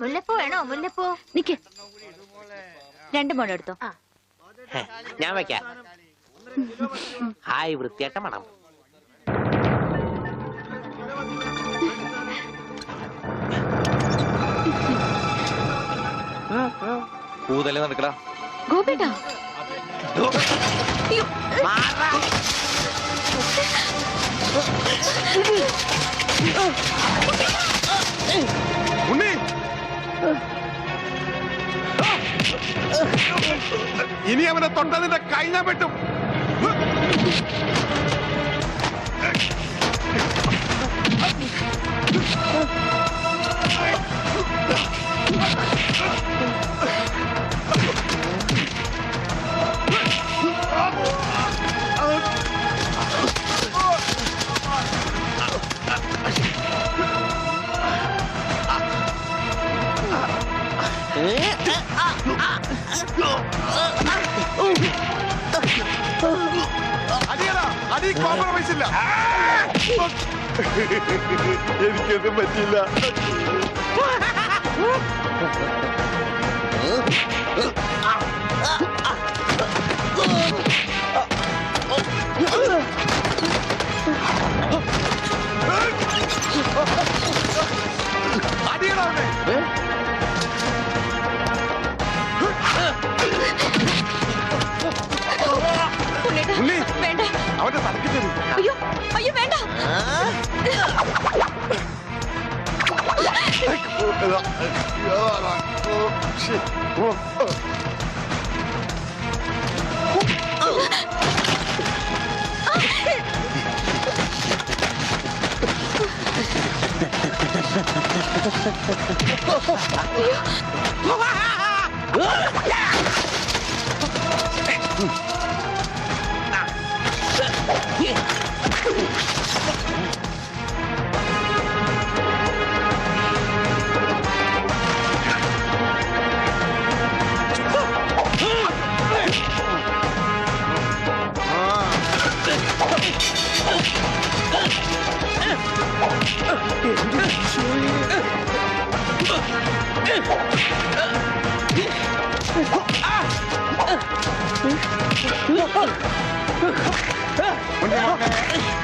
മുല്ലപ്പൂ വേണോ? മുല്ലപ്പൂ നിക്ക്. 2 മുഴം എടുത്തോ. ഞാൻ വെക്കാം. ഹായ്, വൃത്തിയായിട്ട മണം. പൂതല്ലേ നടക്കടാ ഗോപേട്ടാ. ഉണ്ണി, ഇനി അവനെ തൊട്ടതിന്റെ കൈ ഞാൻ വെട്ടും. അടിയടാ, അടി കോംപ്രമൈസ് ഇല്ല. എനിക്കൊന്നും പറ്റില്ല. അടിയടാ അവനെ. ഉണ്ണി, വേണ്ട. അവന്റെ തലക്ക് തരും. അയ്യോ അയ്യോ വേണ്ട.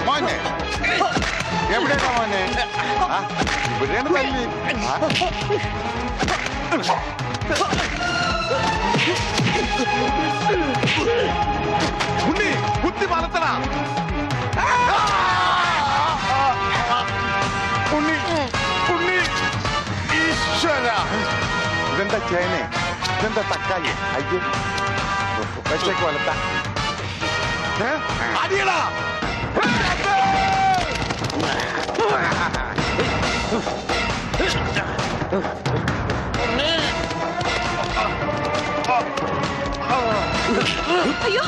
മോനെ, എവിടെയാ മോനെ? ഇവിടെയാണ് തല്ലി. ഉണ്ണി, കുത്തി വളർത്തണ. ഉണ്ണി, ഉണ്ണി, ഈശ്വര. ഇതെന്താ ചേനെ? ഇതെന്താ തക്കാളി? അയ്യോ, വെച്ചേക്ക് വളർത്ത. അടിയടാ. അയ്യോ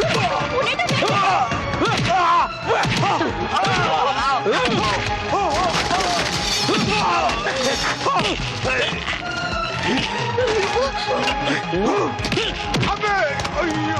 അമ്മേ, അയ്യോ.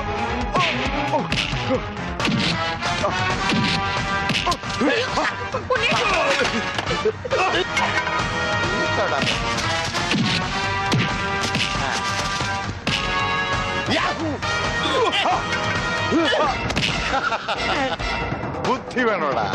ബുദ്ധി വേണോടാ.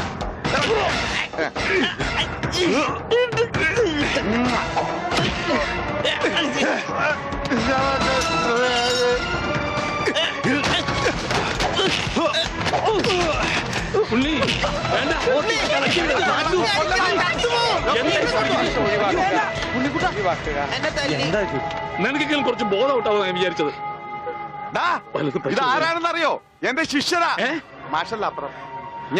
ഉണ്ണി വേണ്ട. നിനക്കെങ്കിലും കുറച്ച് ബോധം ഔട്ടാവും ഞാൻ വിചാരിച്ചത്. ഇതാരാണെന്നറിയോ? എന്റെ ശിഷ്യനാ. മാഷല്ല അപ്പുറം.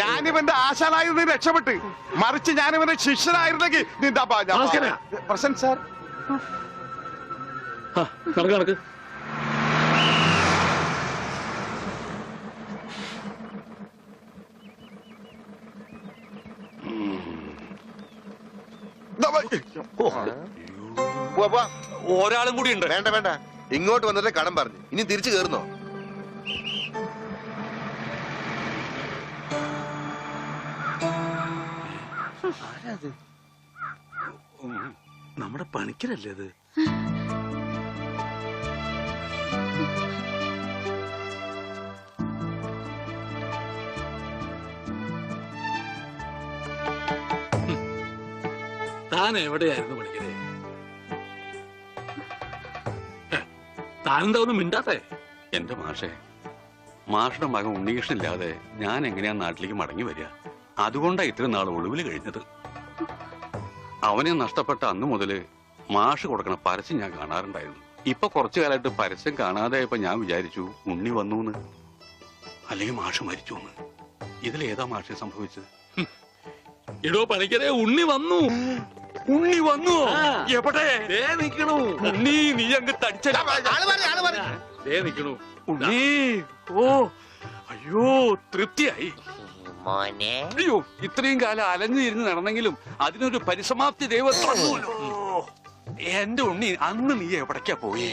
ഞാനിവന്റെ ആശാനായിരുന്നു രക്ഷപ്പെട്ട്, മറിച്ച് ഞാനിവന്റെ ശിഷ്യനായിരുന്നെങ്കിൽ നിന്റെ പ്രസന്റ് സാർ. കണക്ക് കണക്ക്. ഒരാളും കൂടി ഉണ്ട്. വേണ്ട വേണ്ട, ഇങ്ങോട്ട് വന്നിട്ട് കടം പറഞ്ഞു. ഇനി തിരിച്ചു കയറുന്നോ? നമ്മുടെ പണിക്കരല്ലേ അത്? താൻ എവിടെയായിരുന്നു പഠിക്കണേ? താനെന്താ ഒന്നും മിണ്ടാത്തെ? എന്റെ മാഷേ, മാഷുടെ മകൻ ഉണ്ണികൃഷ്ണനില്ലാതെ ഞാൻ എങ്ങനെയാ നാട്ടിലേക്ക് മടങ്ങി വരിക? അതുകൊണ്ടാ ഇത്രയും നാൾ ഒളിവിൽ കഴിഞ്ഞത്. അവനെ നഷ്ടപ്പെട്ട അന്ന് മുതല് മാഷ് കൊടുക്കണ പരസ്യം ഞാൻ കാണാറുണ്ടായിരുന്നു. ഇപ്പൊ കുറച്ചു കാലമായിട്ട് പരസ്യം കാണാതെ ഇപ്പൊ ഞാൻ വിചാരിച്ചു ഉണ്ണി വന്നൂന്ന്, അല്ലെങ്കിൽ മാഷ് മരിച്ചു എന്ന്. ഇതിലേതാ മാഷെ സംഭവിച്ചത്? ഇടോ പണിക്കരെ, ഉണ്ണി വന്നു. ഉണ്ണി വന്നു. എവിടെ നിക്കണു? ഉണ്ണി, നീ അങ്ങ് തടിച്ചേ നിക്കണു. ഉണ്ണി, ഓ അയ്യോ, തൃപ്തിയായി. മോനെ, അയ്യോ, ഇത്രയും കാലം അലഞ്ഞു തിരിഞ്ഞ് നടന്നെങ്കിലും അതിനൊരു പരിസമാപ്തി ദൈവം തന്നൂല്ലോ. എന്റെ ഉണ്ണി, അന്ന് നീ എവിടേക്കാ പോയേ?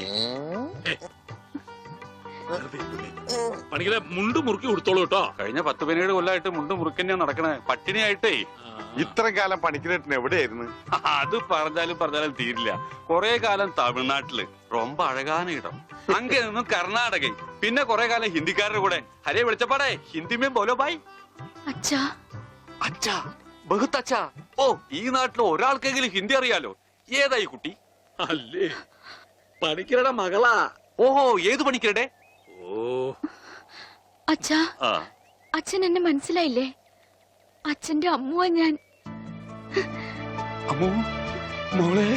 പണിക്കരെ, മുണ്ട് മുറുക്കി കൊടുത്തോളൂ കേട്ടോ. കഴിഞ്ഞ 10-17 കൊല്ലമായിട്ട് മുണ്ട് മുറുക്കന്നെ നടക്കണേ, പട്ടിണിയായിട്ടേ. ഇത്ര കാലം പണിക്കരേട്ടൻ എവിടെയായിരുന്നു? അത് പറഞ്ഞാലും തീരില്ല. കൊറേ കാലം തമിഴ്നാട്ടില് ரொம்ப അഴകാന ഇടം, അങ്ങേ നിന്നും കർണാടക, പിന്നെ കൊറേ കാലം ഹിന്ദിക്കാരുടെ കൂടെ. ഹരേ വിളിച്ചപ്പാടേ, ഹിന്ദിമേ ബോലോ ബായ്. അച്ഛാ, അച്ഛാ, ബഹുത്ത് അച്ഛാ. ഓ, ഈ നാട്ടിൽ ഒരാൾക്കെങ്കിലും ഹിന്ദി അറിയാലോ. ഏതായി കുട്ടി? അല്ലേ, പണിക്കരുടെ മകളാ. ഓഹോ, ഏത് പണിക്കരുടെ? ഓ അച്ഛാ, അച്ഛൻ എന്നെ മനസ്സിലായില്ലേ? അച്ഛന്റെ അമ്മുവാ ഞാൻ. അമ്മോ, മോളെ,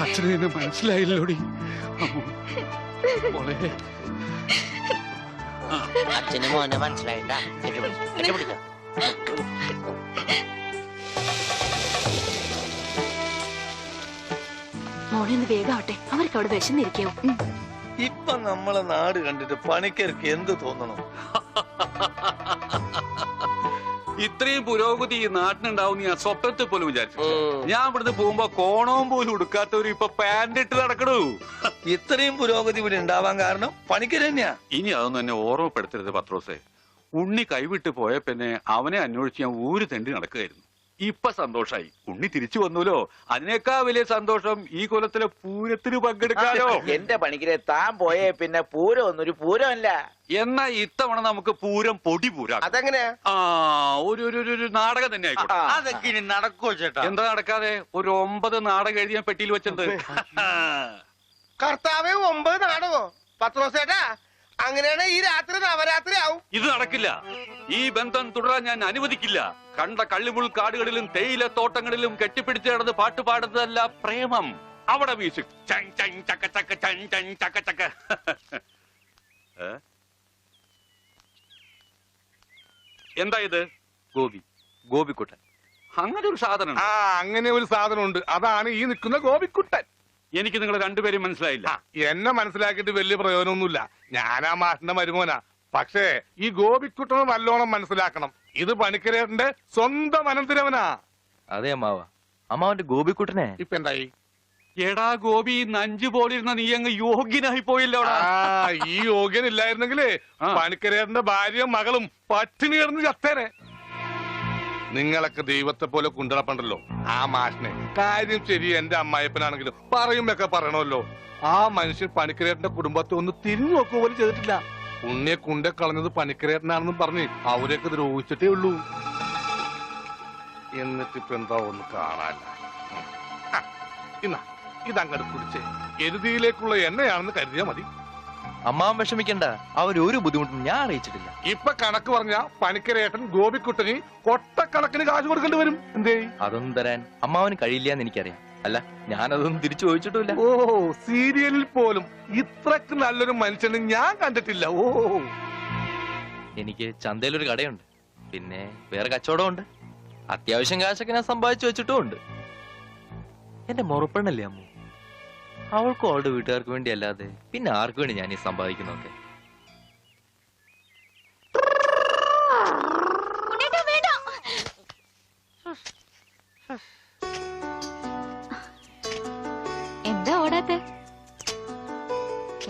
അച്ഛനെ എന്നെ മനസ്സിലായില്ലോടി. അമ്മോ, മോളെ. അച്ഛന് മോനെ മനസ്സിലായിട്ടാ. കെട്ടിപ്പിടിച്ചോ. മോനെ ഒന്ന് വേഗാവട്ടെ, അവർക്ക് അവിടെ വിശന്നിരിക്കാവും. ഇപ്പൊ നമ്മളെ നാട് കണ്ടിട്ട് പണിക്കർക്ക് എന്ത് തോന്നണം? ഇത്രയും പുരോഗതി ഈ നാട്ടിനുണ്ടാവും ഞാൻ സ്വപ്നത്തിൽ പോലും വിചാരിച്ചു. ഞാൻ ഇവിടുന്ന് പോകുമ്പോ കോണവും പോലും ഉടുക്കാത്തവര് ഇപ്പൊ പാന്റ് ഇട്ട് നടക്കണു. ഇത്രയും പുരോഗതി ഇവിടെ ഉണ്ടാവാൻ കാരണം പണിക്കര് തന്നെയാ. ഇനി അതൊന്നും എന്നെ ഓർമ്മപ്പെടുത്തരുത് പത്രോസേ. ഉണ്ണി കൈവിട്ട് പോയ പിന്നെ അവനെ അന്വേഷിച്ച് ഞാൻ ഊര് തെണ്ടി നടക്കുകയായിരുന്നു. ഇപ്പൊ സന്തോഷായി, ഉണ്ണി തിരിച്ചു വന്നൂലോ. അതിനേക്കാൾ വലിയ സന്തോഷം ഈ കൊല്ലത്തിലെ പൂരത്തിന് പങ്കെടുക്കാലോ. എന്റെ പണിക്കരെ, താൻ പോയേ പിന്നെ പൂരം ഒന്നൊരു പൂരമല്ല. എന്നാ ഇത്തവണ നമുക്ക് പൂരം പൊടി പൂരാ. അതെങ്ങനെയാ? ഒരു നാടകം തന്നെ ആയിക്കോട്ടെ. അതൊക്കെ ഇനി നടക്കോ ചേട്ടാ? എന്താ നടക്കാതെ? ഒരു 9 നാടകം എഴുതി ഞാൻ പെട്ടിയിൽ വെച്ചിട്ടുണ്ട്. കർത്താവേ, 9 നാടകോ? 10 ദിവസേട്ടാ, അങ്ങനെയാണ് ഈ രാത്രി നവരാത്രി ആവും. ഇത് നടക്കില്ല. ഈ ബന്ധം തുടരാൻ ഞാൻ അനുവദിക്കില്ല. കണ്ട കള്ളിമുൾ കാടുകളിലും തേയില തോട്ടങ്ങളിലും കെട്ടിപ്പിടിച്ച് നടന്ന് പാട്ട് പാടുന്നതല്ല പ്രേമം. അവിടെ മ്യൂസിക്. എന്താ ഇത്? ഗോപിക്കുട്ടൻ. അങ്ങനെ ഒരു സാധനം. അങ്ങനെ ഒരു സാധനം ഉണ്ട്. അതാണ് ഈ നിൽക്കുന്ന ഗോപിക്കുട്ടൻ. എനിക്ക് നിങ്ങൾ രണ്ടുപേരും മനസ്സിലായില്ല. എന്നെ മനസ്സിലാക്കിയിട്ട് വലിയ പ്രയോജനമൊന്നുമില്ല. ഞാനാ മാഷിന്റെ മരുമോനാ. പക്ഷേ ഈ ഗോപിക്കുട്ടനെ നല്ലോണം മനസ്സിലാക്കണം. ഇത് പണിക്കരേട്ടന്റെ സ്വന്തം അനന്തരവനാ. അതെ അമ്മാവ, അമ്മാവന്റെ ഗോപിക്കുട്ടനെ ഇപ്പൊ എന്തായി? എടാ ഗോപി, നഞ്ചു പോലിരുന്ന നീ അങ്ങ് യോഗ്യനായി പോയില്ലോടാ. ഈ യോഗ്യൻ ഇല്ലായിരുന്നെങ്കിലേ പണിക്കരേട്ടന്റെ ഭാര്യയും മകളും പട്ടിണി കിടന്ന് ചത്തേനെ. നിങ്ങളൊക്കെ ദൈവത്തെ പോലെ കുണ്ടറപ്പണ്ടല്ലോ ആ മാഷിനെ. കാര്യം ശരി, എന്റെ അമ്മായപ്പനാണെങ്കിലും പറയുമ്പൊക്കെ പറയണമല്ലോ. ആ മനുഷ്യൻ പണിക്കരേട്ടന്റെ കുടുംബത്തെ ഒന്ന് തിരിഞ്ഞു നോക്കുക പോലും ചെയ്തിട്ടില്ല. ഉണ്ണിയെ കുണ്ടെ കളഞ്ഞത് പണിക്കരേട്ടനാണെന്നും പറഞ്ഞ് അവരെയൊക്കെ ദ്രോഹിച്ചിട്ടേ ഉള്ളൂ. എന്നിട്ടിപ്പോ എന്താ ഒന്ന് കാണാനില്ല. ഇതങ്ങോട്ട് കുടിച്ചേ. എരുതിയിലേക്കുള്ള എണ്ണയാണെന്ന് കരുതിയാ മതി. അമ്മാവൻ വിഷമിക്കണ്ട, അവരൊരു ബുദ്ധിമുട്ടും ഞാൻ അറിയിച്ചിട്ടില്ല. ഇപ്പൊ കണക്ക് പറഞ്ഞ പണിക്കരേട്ടൻ ഗോപിക്കുട്ടന് കൊട്ടക്കണക്കിന് കാശ് കൊടുക്കേണ്ടി വരും. എന്തേ? അതൊന്നും തരാൻ അമ്മാവന് കഴിയില്ല എന്ന് എനിക്കറിയാം. അല്ല, ഞാനതൊന്നും തിരിച്ചു ചോദിച്ചിട്ടില്ല. ഓ, സീരിയലിൽ പോലും ഇത്രക്ക് നല്ലൊരു മനുഷ്യനെ ഞാൻ കണ്ടിട്ടില്ല. ഓ, എനിക്ക് ചന്തയിലൊരു കടയുണ്ട്, പിന്നെ വേറെ കച്ചവടമുണ്ട്. അത്യാവശ്യം കാശൊക്കെ ഞാൻ സമ്പാദിച്ചു വെച്ചിട്ടും ഉണ്ട്. എന്റെ മുറപ്പെണ്ണല്ലേ അമ്മു, അവൾക്കും അവളുടെ വീട്ടുകാർക്ക് വേണ്ടി അല്ലാതെ പിന്നെ ആർക്കു വേണ്ടി ഞാൻ ഈ സമ്പാദിക്കുന്നൊക്കെ? എന്താ ഓടാത്തെ?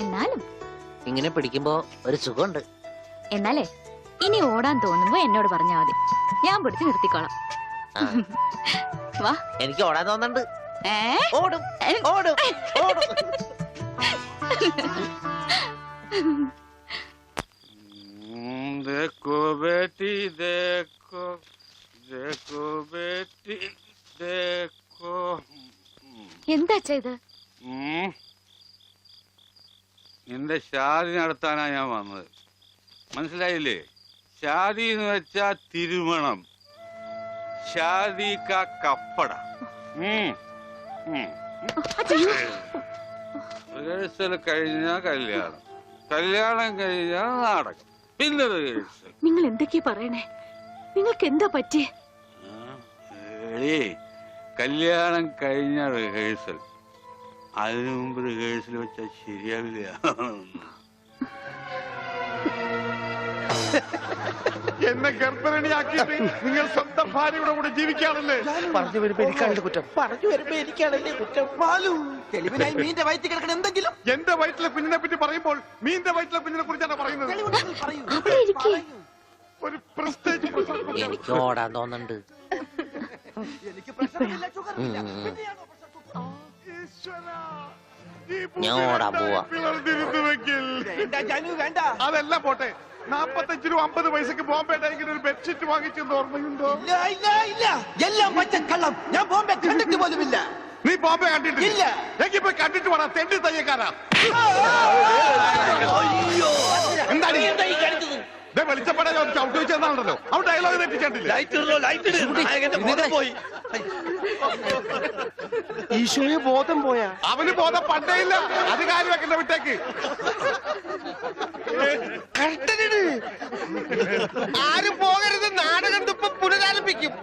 എന്നാലും ഇങ്ങനെ പിടിക്കുമ്പോ ഒരു സുഖമുണ്ട്. എന്നാലേ ഇനി ഓടാൻ തോന്നുമ്പോ എന്നോട് പറഞ്ഞാ മതി, ഞാൻ പിടിച്ച് നിർത്തിക്കോളാം. വാ. എനിക്ക് ഓടാൻ തോന്നുന്നുണ്ട്. ഓടും ഓടും ഓടും. देखो बेटी देखो देखो बेटी देखो എന്താ ഇത്? നിന്റെ ഷാദി നടത്താനാ ഞാൻ വന്നത്. മനസ്സിലായില്ലേ? ഷാദി എന്ന് വെച്ചാ തിരുമണം. ഷാദി കാ കപ്പട. റിഹേഴ്സൽ കഴിഞ്ഞാ കല്യാണം, കല്യാണം കഴിഞ്ഞാ നാടകം, പിന്നെ റിഹേഴ്സൽ. നിങ്ങൾ എന്തൊക്കെയാ പറയണേ? നിങ്ങൾക്ക് എന്താ പറ്റിയേ? കല്യാണം കഴിഞ്ഞ റിഹേഴ്സൽ, അതിനു മുമ്പ് റിഹേഴ്സൽ വെച്ചാൽ ശരിയാവില്ല. എന്നെ ഗർഭരണിയാക്കിയിട്ട് നിങ്ങൾ സ്വന്തം ഭാര്യയുടെ കൂടെ ജീവിക്കാണല്ലേ? പറഞ്ഞു വരുമ്പോ എനിക്കാണല്ലേ കുറ്റം. പറഞ്ഞു വരുമ്പോ എനിക്കാണല്ലേ കുറ്റം. മാലു, തെളിവിനായി മീന്റെ വയറ്റിൽ കിടക്കണ എന്തെങ്കിലും. എന്റെ വയറ്റിലെ കുഞ്ഞിനെ പറ്റി പറയുമ്പോൾ മീന്റെ വയറ്റിലെ കുഞ്ഞിനെ കുറിച്ചാണ് പറയുന്നത്. അവിടെ ഇരിക്കേ. ഒരു പ്രസ്റ്റേജ് എനിക്ക് ഓടാൻ തോന്നുന്നുണ്ട്. ഞാൻ ഓടാൻ പോവാ. അതെല്ലാം പോട്ടെ, 45 രൂപ 50 പൈസക്ക് ബോംബെ ഡൈങ്ങിന് ഒരു ബെഡ്ഷീറ്റ് വാങ്ങിച്ചെന്ന് ഓർമ്മയുണ്ടോ? എല്ലാം പച്ചക്കള്ളം. ഞാൻ ബോംബെ കണ്ടിട്ട് പോലുമില്ല. നീ ബോംബെ കണ്ടിട്ടില്ല? എങ്കിൽ പോയി കണ്ടിട്ട് വേണം. തെണ്ടി തയ്യക്കാരാ. എന്താണ് വെളിച്ചപ്പെടാൻ ചവിട്ടി വെച്ചെന്നാണല്ലോ. അവൻ ഡയലോഗ് തെറ്റിച്ചിട്ടില്ല. ഈശോയെ ബോധം പോയാ? അവന് ബോധം പണ്ടേ ഇല്ല. അത് കാര്യം വെക്കണ്ട, വിട്ടേക്ക്. ആരും പോകരുത്. നാടകം തുപ്പം പുനരാരംഭിക്കും.